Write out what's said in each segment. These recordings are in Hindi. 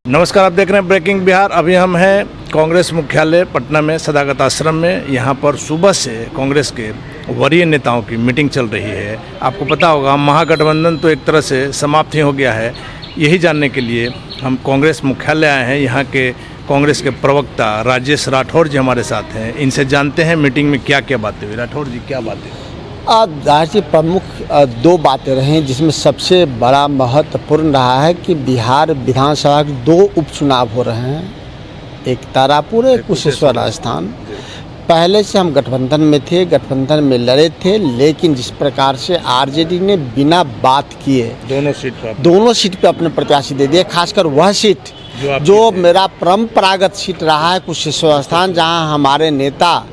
नमस्कार, आप देख रहे हैं ब्रेकिंग बिहार। अभी हम हैं कांग्रेस मुख्यालय पटना में सदाकत आश्रम में। यहाँ पर सुबह से कांग्रेस के वरीय नेताओं की मीटिंग चल रही है। आपको पता होगा महागठबंधन तो एक तरह से समाप्त ही हो गया है। यही जानने के लिए हम कांग्रेस मुख्यालय आए हैं। यहाँ के कांग्रेस के प्रवक्ता राजेश राठौर जी हमारे साथ हैं। इनसे जानते हैं मीटिंग में क्या क्या बातें हुई। राठौर जी, क्या बातें? राज्य प्रमुख दो बातें रहीं, जिसमें सबसे बड़ा महत्वपूर्ण रहा है कि बिहार विधानसभा के दो उपचुनाव हो रहे हैं, एक तारापुर, एक कुशेश्वर राजस्थान। पहले से हम गठबंधन में थे, गठबंधन में लड़े थे, लेकिन जिस प्रकार से आरजेडी ने बिना बात किए दोनों सीट पे अपने प्रत्याशी दे दिए। खासकर वह सीट जो मेरा परंपरागत सीट रहा है कुशेश्वर राजस्थान, जहाँ हमारे नेता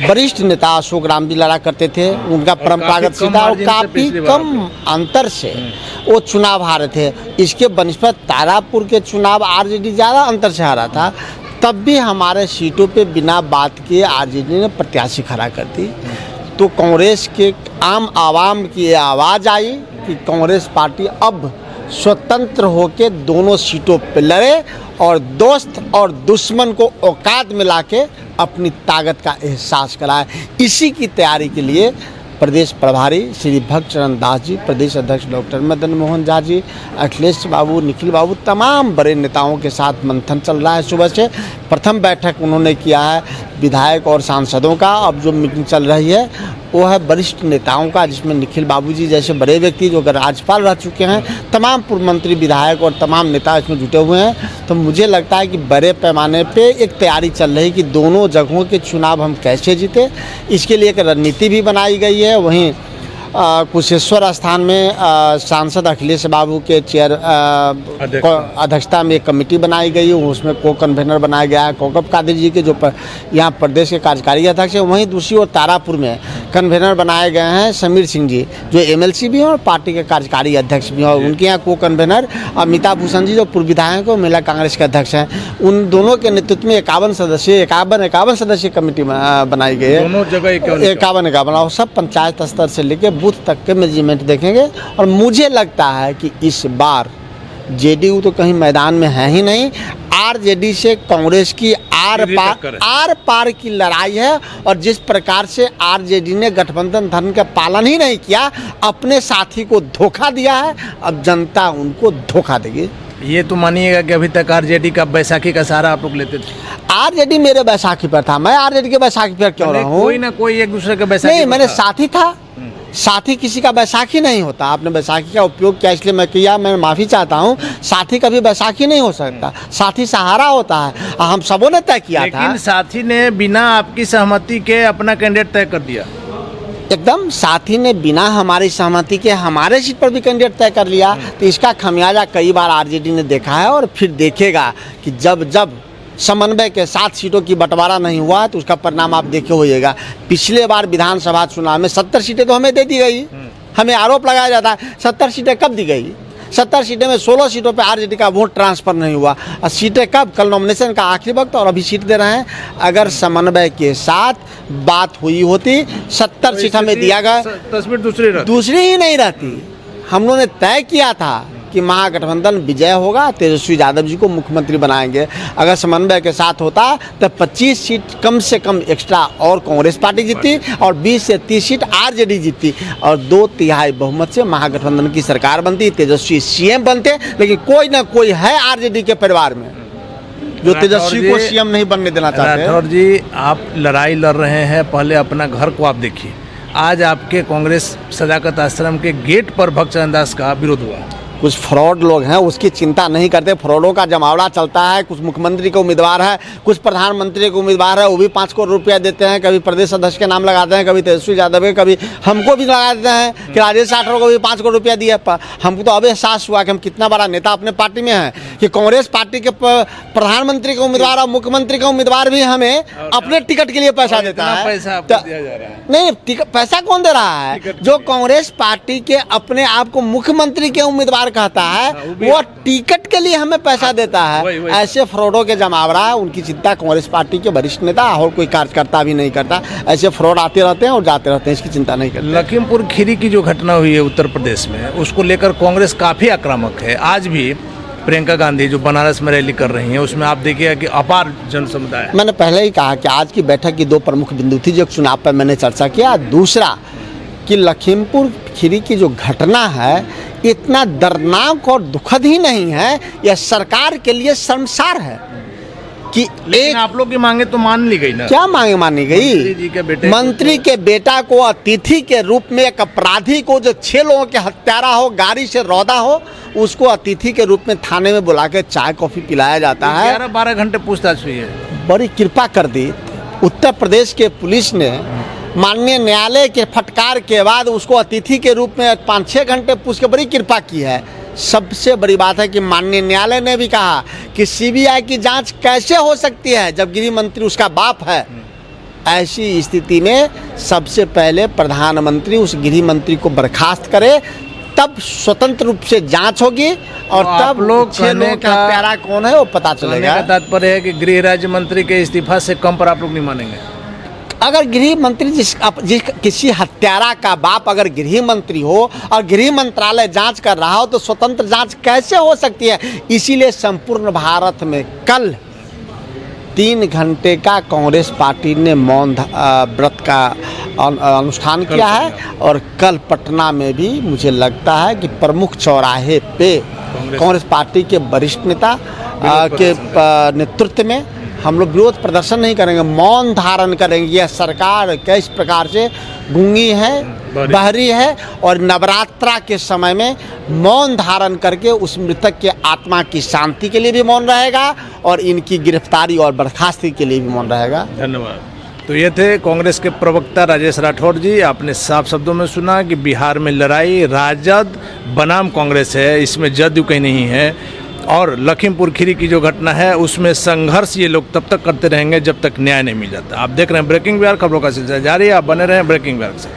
वरिष्ठ नेता अशोक राम जी लड़ा करते थे, उनका परंपरागत सीधा और काफ़ी कम अंतर से वो चुनाव हारे थे। इसके बनिस्पत तारापुर के चुनाव आरजेडी ज़्यादा अंतर से हारा था, तब भी हमारे सीटों पे बिना बात किए आरजेडी ने प्रत्याशी खड़ा कर दी। तो कांग्रेस के आम आवाम की ये आवाज़ आई कि कांग्रेस पार्टी अब स्वतंत्र होकर दोनों सीटों पे लड़े और दोस्त और दुश्मन को औकात में लाके अपनी ताकत का एहसास कराए। इसी की तैयारी के लिए प्रदेश प्रभारी श्री भक्त चरण दास जी, प्रदेश अध्यक्ष डॉक्टर मदन मोहन झा जी, अखिलेश बाबू, निखिल बाबू, तमाम बड़े नेताओं के साथ मंथन चल रहा है। सुबह से प्रथम बैठक उन्होंने किया है विधायक और सांसदों का। अब जो मीटिंग चल रही है वो है वरिष्ठ नेताओं का, जिसमें निखिल बाबू जी जैसे बड़े व्यक्ति जो राज्यपाल रह चुके हैं, तमाम पूर्व मंत्री, विधायक और तमाम नेता इसमें जुटे हुए हैं। तो मुझे लगता है कि बड़े पैमाने पे एक तैयारी चल रही है कि दोनों जगहों के चुनाव हम कैसे जीते। इसके लिए एक रणनीति भी बनाई गई है। वहीं कुशेश्वर स्थान में सांसद अखिलेश बाबू के अध्यक्षता में एक कमेटी बनाई गई है, उसमें को कन्वेनर बनाया गया है कौकब कादिर जी के, जो यहाँ प्रदेश के कार्यकारी अध्यक्ष हैं। वहीं दूसरी ओर तारापुर में कन्वेनर बनाए गए हैं समीर सिंह जी, जो एमएलसी भी हैं और पार्टी के कार्यकारी अध्यक्ष भी हैं, और उनके यहाँ को कन्वेनर अमिताभ भूषण जी, जो पूर्व विधायक और महिला कांग्रेस के अध्यक्ष हैं। उन दोनों के नेतृत्व में 51 सदस्यीय कमेटी बनाई गई है। दोनों जगह 51 और सब पंचायत स्तर से लेकर बूथ तक के मेजरमेंट देखेंगे। और मुझे लगता है कि इस बार जेडीयू तो कहीं मैदान में है ही नहीं, आरजेडी से कांग्रेस की आर पार की लड़ाई है। और जिस प्रकार से आरजेडी ने गठबंधन धर्म का पालन ही नहीं किया, अपने साथी को धोखा दिया है, अब जनता उनको धोखा देगी। ये तो मानिएगा कि अभी तक आरजेडी का बैसाखी का सहारा आप लोग लेते थे। आरजेडी मेरे बैसाखी पर था, मैं आरजेडी के बैसाखी पर क्यों रहा हूँ? कोई ना कोई एक दूसरे के बैसाखी नहीं, मैंने साथी था। साथी किसी का बैसाखी नहीं होता। आपने बैसाखी का उपयोग किया इसलिए मैं किया, मैं माफ़ी चाहता हूँ। साथी कभी बैसाखी नहीं हो सकता, साथी सहारा होता है। हम सबों ने तय किया था। लेकिन साथी ने बिना आपकी सहमति के अपना कैंडिडेट तय कर दिया। एकदम, साथी ने बिना हमारी सहमति के हमारे सीट पर भी कैंडिडेट तय कर लिया। तो इसका खमियाजा कई बार आरजेडी ने देखा है और फिर देखेगा कि जब समन्वय के साथ सीटों की बंटवारा नहीं हुआ तो उसका परिणाम आप देखे होइएगा। पिछले बार विधानसभा चुनाव में 70 सीटें तो हमें दे दी गई। हमें आरोप लगाया जाता है 70 सीटें कब दी गई? 70 सीटें में 16 सीटों पे आरजेडी का वोट ट्रांसफर नहीं हुआ। और सीटें कब? कल नॉमिनेशन का आखिरी वक्त और अभी सीट दे रहे हैं। अगर समन्वय के साथ बात हुई होती 70 सीट हमें दिया गया, तस्वीर दूसरी ही नहीं रहती। हम लोगों ने तय किया था कि महागठबंधन विजय होगा, तेजस्वी यादव जी को मुख्यमंत्री बनाएंगे। अगर समन्वय के साथ होता तो 25 सीट कम से कम एक्स्ट्रा और कांग्रेस पार्टी जीती और 20 से 30 सीट आरजेडी जीती और 2/3 बहुमत से महागठबंधन की सरकार बनती, तेजस्वी सीएम बनते। लेकिन कोई ना कोई है आरजेडी के परिवार में जो तेजस्वी को सीएम नहीं बनने देना चाहते। राठौर जी, आप लड़ाई लड़ रहे हैं, पहले अपना घर को आप देखिए। आज आपके कांग्रेस सदाकत आश्रम के गेट पर भक्त चरण दास का विरोध हुआ। कुछ फ्रॉड लोग हैं, उसकी चिंता नहीं करते। फ्रॉडों का जमावड़ा चलता है। कुछ मुख्यमंत्री के उम्मीदवार है, कुछ प्रधानमंत्री के उम्मीदवार है, वो भी 5 करोड़ रुपया देते हैं। कभी प्रदेश अध्यक्ष के नाम लगाते हैं, कभी तेजस्वी यादव के, कभी हमको भी लगा देते हैं कि राजेश राठौर को भी 5 करोड़ रुपया दिया। हमको तो अब एहसास हुआ कि हम कितना बड़ा नेता अपने पार्टी में हैं कि कांग्रेस पार्टी के प्रधानमंत्री के उम्मीदवार और मुख्यमंत्री के उम्मीदवार भी हमें अपने टिकट के लिए पैसा देता है। नहीं, पैसा कौन दे रहा है? जो कांग्रेस पार्टी के अपने आप को मुख्यमंत्री के उम्मीदवार कहता है, वो टिकट के लिए हमें पैसा देता है। ऐसे फ्रॉडों के जमावड़ा, उनकी चिंता कांग्रेस पार्टी के वरिष्ठ नेता और कोई कार्यकर्ता भी नहीं करता। ऐसे फ्रॉड आते रहते हैं और जाते रहते हैं, इसकी चिंता नहीं करते। लखीमपुर खीरी की जो घटना हुई है उत्तर प्रदेश में, उसको लेकर कांग्रेस काफ़ी आक्रामक है। आज भी प्रियंका गांधी जो बनारस में रैली कर रही हैं, उसमें आप देखिएगा कि अपार जन समुदाय है। मैंने पहले ही कहा कि आज की बैठक की दो प्रमुख बिंदु थी जो चुनाव पर मैंने चर्चा किया। दूसरा कि लखीमपुर खीरी की जो घटना है इतना दर्दनाक और दुखद ही नहीं है, यह सरकार के लिए शर्मसार है कि लेकिन आप लोग की मांगे तो मान ली गई ना। क्या मांगे मानी गई? मंत्री के बेटा को अतिथि के रूप में, एक अपराधी को जो 6 लोगों के हत्यारा हो, गाड़ी से रौदा हो, उसको अतिथि के रूप में थाने में बुला के चाय कॉफी पिलाया जाता है। 11-12 घंटे पूछताछ हुई है। बड़ी कृपा कर दी उत्तर प्रदेश के पुलिस ने, माननीय न्यायालय के फटकार के बाद उसको अतिथि के रूप में 5-6 घंटे पूछ के बड़ी कृपा की है। सबसे बड़ी बात है कि माननीय न्यायालय ने भी कहा कि सीबीआई की जांच कैसे हो सकती है जब गृह मंत्री उसका बाप है। ऐसी स्थिति में सबसे पहले प्रधानमंत्री उस गृह मंत्री को बर्खास्त करे, तब स्वतंत्र रूप से जांच होगी और तब लोग 6 लोगों का हत्यारा कौन है वो पता चलेगा। तात्पर्य है कि गृह राज्य मंत्री के इस्तीफा से कम पर आप लोग नहीं मानेंगे। अगर गृह मंत्री जिस किसी हत्यारा का बाप अगर गृह मंत्री हो और गृह मंत्रालय जांच कर रहा हो तो स्वतंत्र जांच कैसे हो सकती है? इसीलिए संपूर्ण भारत में कल 3 घंटे का कांग्रेस पार्टी ने मौन व्रत का अनुष्ठान किया है और कल पटना में भी मुझे लगता है कि प्रमुख चौराहे पे कांग्रेस पार्टी के वरिष्ठ नेता के नेतृत्व में हम लोग विरोध प्रदर्शन नहीं करेंगे, मौन धारण करेंगे। यह सरकार किस प्रकार से गूंगी है, बहरी है और नवरात्रा के समय में मौन धारण करके उस मृतक के आत्मा की शांति के लिए भी मौन रहेगा और इनकी गिरफ्तारी और बर्खास्ती के लिए भी मौन रहेगा। धन्यवाद। तो ये थे कांग्रेस के प्रवक्ता राजेश राठौड़ जी। आपने साफ शब्दों में सुना कि बिहार में लड़ाई राजद बनाम कांग्रेस है, इसमें जदयू कहीं नहीं है। और लखीमपुर खीरी की जो घटना है उसमें संघर्ष ये लोग तब तक करते रहेंगे जब तक न्याय नहीं मिल जाता। आप देख रहे हैं ब्रेकिंग बिहार, खबरों का सिलसिला जारी है। आप बने रहें ब्रेकिंग बिहार से।